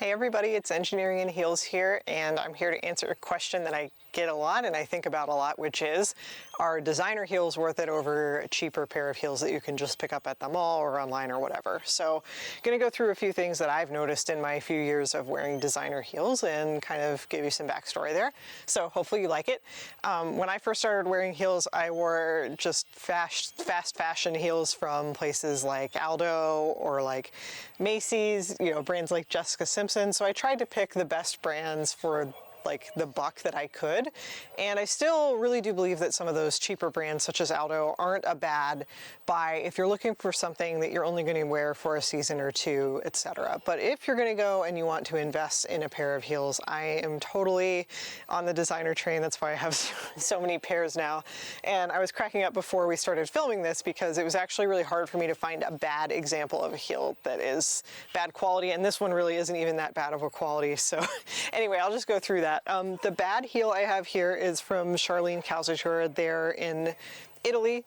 Hey everybody, it's Engineering in Heels here, and I'm here to answer a question that I get a lot and I think about a lot, which is, are designer heels worth it over a cheaper pair of heels that you can just pick up at the mall or online or whatever? So I'm going to go through a few things that I've noticed in my few years of wearing designer heels and kind of give you some backstory there. So hopefully you like it. When I first started wearing heels, I wore just fast fashion heels from places like Aldo or like Macy's, you know, brands like Jessica Simpson. So I tried to pick the best brands for like the buck that I could. And I still really do believe that some of those cheaper brands such as Aldo aren't a bad buy if you're looking for something that you're only going to wear for a season or two, etc. But if you're going to go and you want to invest in a pair of heels, I am totally on the designer train. That's why I have so many pairs now. And I was cracking up before we started filming this because it was actually really hard for me to find a bad example of a heel that is bad quality. And this one really isn't even that bad of a quality. So anyway, I'll just go through that. The bad heel I have here is from Charlene Calzatura. They're in Italy.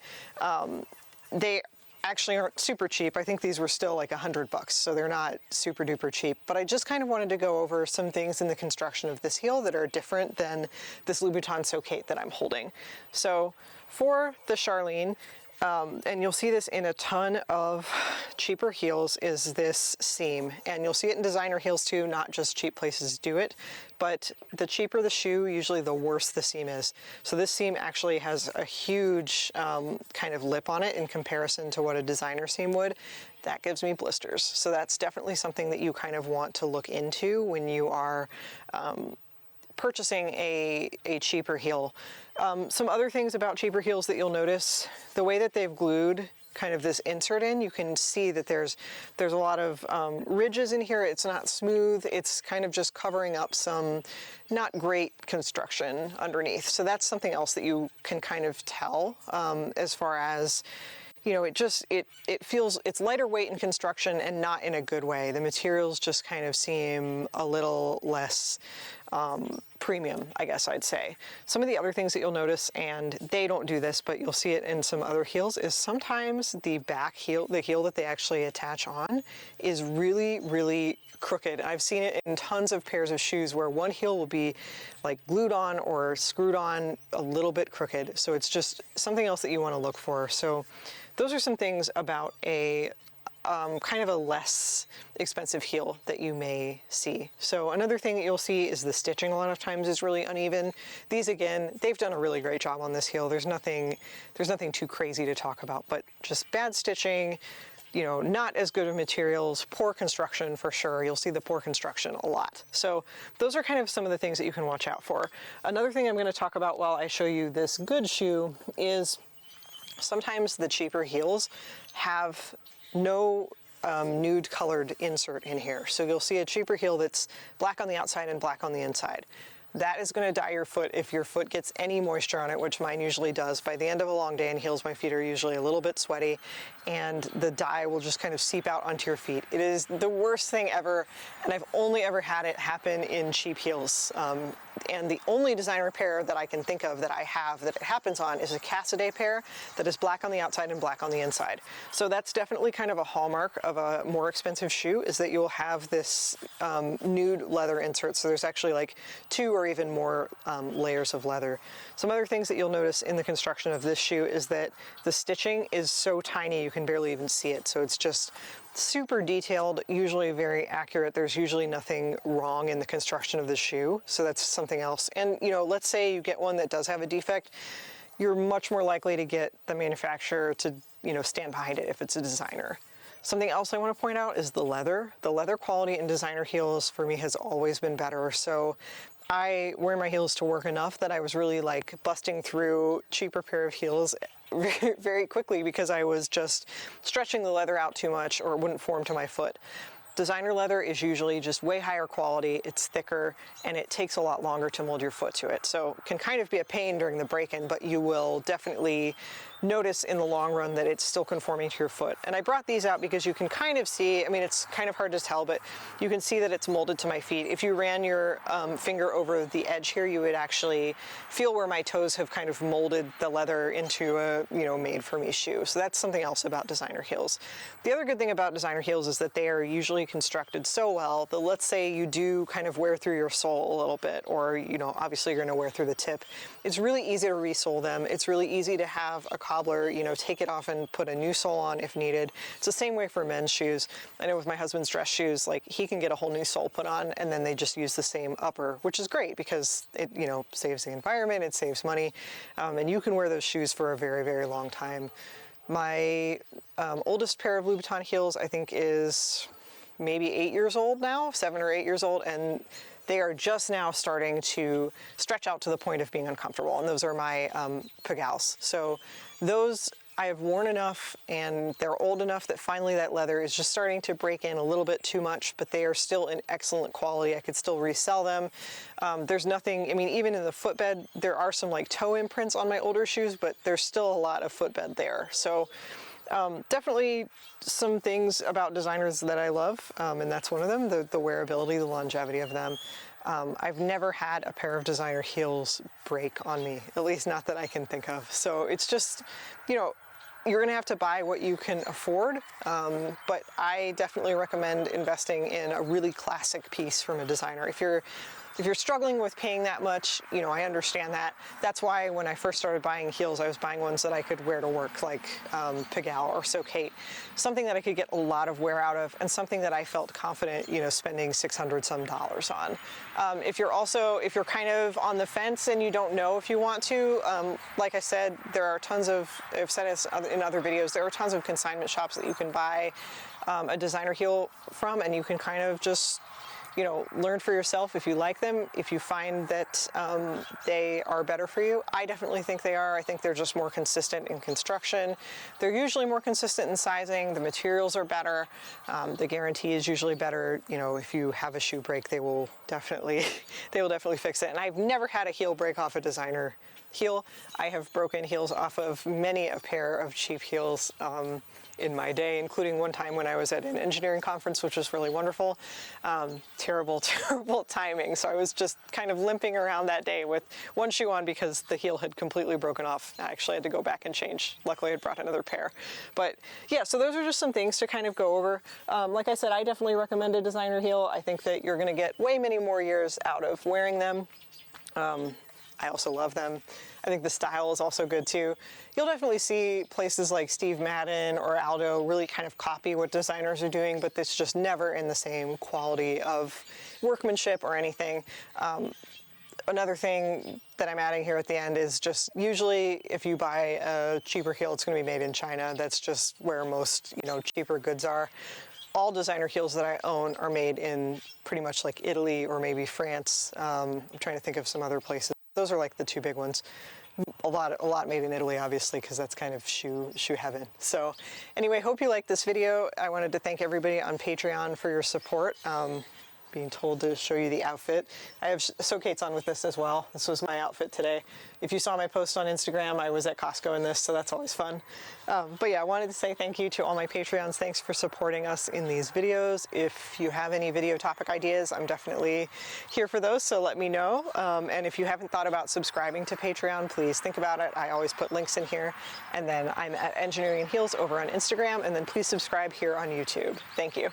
They actually aren't super cheap. I think these were still like $100, so they're not super duper cheap. But I just kind of wanted to go over some things in the construction of this heel that are different than this Louboutin Socate that I'm holding. So for the Charlene, and you'll see this in a ton of cheaper heels, is this seam. And you'll see it in designer heels too, not just cheap places do it. But the cheaper the shoe, usually the worse the seam is. So this seam actually has a huge kind of lip on it in comparison to what a designer seam would. That gives me blisters. So that's definitely something that you kind of want to look into when you are purchasing a cheaper heel. Some other things about cheaper heels that you'll notice, the way that they've glued kind of this insert in, you can see that there's a lot of ridges in here. It's not smooth. It's kind of just covering up some not great construction underneath. So that's something else that you can kind of tell as far as, you know, it feels, it's lighter weight in construction and not in a good way. The materials just kind of seem a little less premium, I guess I'd say. Some of the other things that you'll notice, and they don't do this, but you'll see it in some other heels, is sometimes the back heel, the heel that they actually attach on, is really, really crooked. I've seen it in tons of pairs of shoes where one heel will be like glued on or screwed on a little bit crooked. So it's just something else that you want to look for. So those are some things about a kind of a less expensive heel that you may see. So another thing that you'll see is the stitching a lot of times is really uneven. These, again, they've done a really great job on this heel. There's nothing too crazy to talk about, but just bad stitching, you know, not as good of materials, poor construction for sure. You'll see the poor construction a lot. So those are kind of some of the things that you can watch out for. Another thing I'm going to talk about while I show you this good shoe is sometimes the cheaper heels have no nude colored insert in here. So you'll see a cheaper heel that's black on the outside and black on the inside. That is going to dye your foot if your foot gets any moisture on it, which mine usually does. By the end of a long day in heels, my feet are usually a little bit sweaty, and the dye will just kind of seep out onto your feet. It is the worst thing ever, and I've only ever had it happen in cheap heels. And the only designer pair that I can think of that I have that it happens on is a Cassaday pair that is black on the outside and black on the inside. So that's definitely kind of a hallmark of a more expensive shoe, is that you'll have this nude leather insert. So there's actually like 2 or even more layers of leather. Some other things that you'll notice in the construction of this shoe is that the stitching is so tiny you can barely even see it. So it's just super detailed, usually very accurate. There's usually nothing wrong in the construction of the shoe. So that's something else. And, you know, let's say you get one that does have a defect, you're much more likely to get the manufacturer to, you know, stand behind it if it's a designer. Something else I want to point out is the leather. The leather quality in designer heels for me has always been better. So I wear my heels to work enough that I was really like busting through cheaper pair of heels very, very quickly because I was just stretching the leather out too much or it wouldn't form to my foot. Designer leather is usually just way higher quality, it's thicker, and it takes a lot longer to mold your foot to it. So it can kind of be a pain during the break-in, but you will definitely notice in the long run that it's still conforming to your foot. And I brought these out because you can kind of see, I mean, it's kind of hard to tell, but you can see that it's molded to my feet. If you ran your finger over the edge here, you would actually feel where my toes have kind of molded the leather into a, you know, made for me shoe. So that's something else about designer heels. The other good thing about designer heels is that they are usually constructed so well that, let's say you do kind of wear through your sole a little bit, or, you know, obviously you're going to wear through the tip. It's really easy to resole them. It's really easy to have a cobbler, you know, take it off and put a new sole on if needed. It's the same way for men's shoes. I know with my husband's dress shoes, like, he can get a whole new sole put on and then they just use the same upper, which is great because it, you know, saves the environment, it saves money, and you can wear those shoes for a very, very long time. My oldest pair of Louboutin heels, I think, is maybe 8 years old now, 7 or 8 years old, and they are just now starting to stretch out to the point of being uncomfortable, and those are my Pagals. So those I have worn enough, and they're old enough that finally that leather is just starting to break in a little bit too much, but they are still in excellent quality. I could still resell them. There's nothing, I mean, even in the footbed, there are some like toe imprints on my older shoes, but there's still a lot of footbed there. So definitely some things about designers that I love, and that's one of them, the wearability, the longevity of them. I've never had a pair of designer heels break on me, at least not that I can think of. So it's just, you know, you're going to have to buy what you can afford, but I definitely recommend investing in a really classic piece from a designer. If you're struggling with paying that much, you know, I understand that. That's why when I first started buying heels, I was buying ones that I could wear to work, like Pigalle or Socate, something that I could get a lot of wear out of, and something that I felt confident, you know, spending $600 some on. If you're kind of on the fence and you don't know if you want to, like I said, there are tons of, I've said this in other videos, there are tons of consignment shops that you can buy a designer heel from, and you can kind of just, you know, learn for yourself if you like them, if you find that they are better for you. I definitely think they are. I think they're just more consistent in construction. They're usually more consistent in sizing. The materials are better. The guarantee is usually better. You know, if you have a shoe break, they will definitely fix it. And I've never had a heel break off a designer heel. I have broken heels off of many a pair of cheap heels in my day, including one time when I was at an engineering conference, which was really wonderful. Terrible timing. So I was just kind of limping around that day with one shoe on because the heel had completely broken off. I actually had to go back and change. Luckily, I brought another pair. But yeah, so those are just some things to kind of go over. Like I said, I definitely recommend a designer heel. I think that you're going to get way many more years out of wearing them. I also love them. I think the style is also good too. You'll definitely see places like Steve Madden or Aldo really kind of copy what designers are doing, but it's just never in the same quality of workmanship or anything. Another thing that I'm adding here at the end is just usually if you buy a cheaper heel, it's going to be made in China. That's just where most, you know, cheaper goods are. All designer heels that I own are made in pretty much like Italy or maybe France. I'm trying to think of some other places. Those are like the two big ones. A lot made in Italy, obviously, because that's kind of shoe heaven. So anyway, hope you liked this video. I wanted to thank everybody on Patreon for your support. Being told to show you the outfit. I have Socates on with this as well. This was my outfit today. If you saw my post on Instagram, I was at Costco in this, so that's always fun. But yeah, I wanted to say thank you to all my Patreons. Thanks for supporting us in these videos. If you have any video topic ideas, I'm definitely here for those, so let me know. And if you haven't thought about subscribing to Patreon, please think about it. I always put links in here. And then I'm at Engineering and Heels over on Instagram, and then please subscribe here on YouTube. Thank you.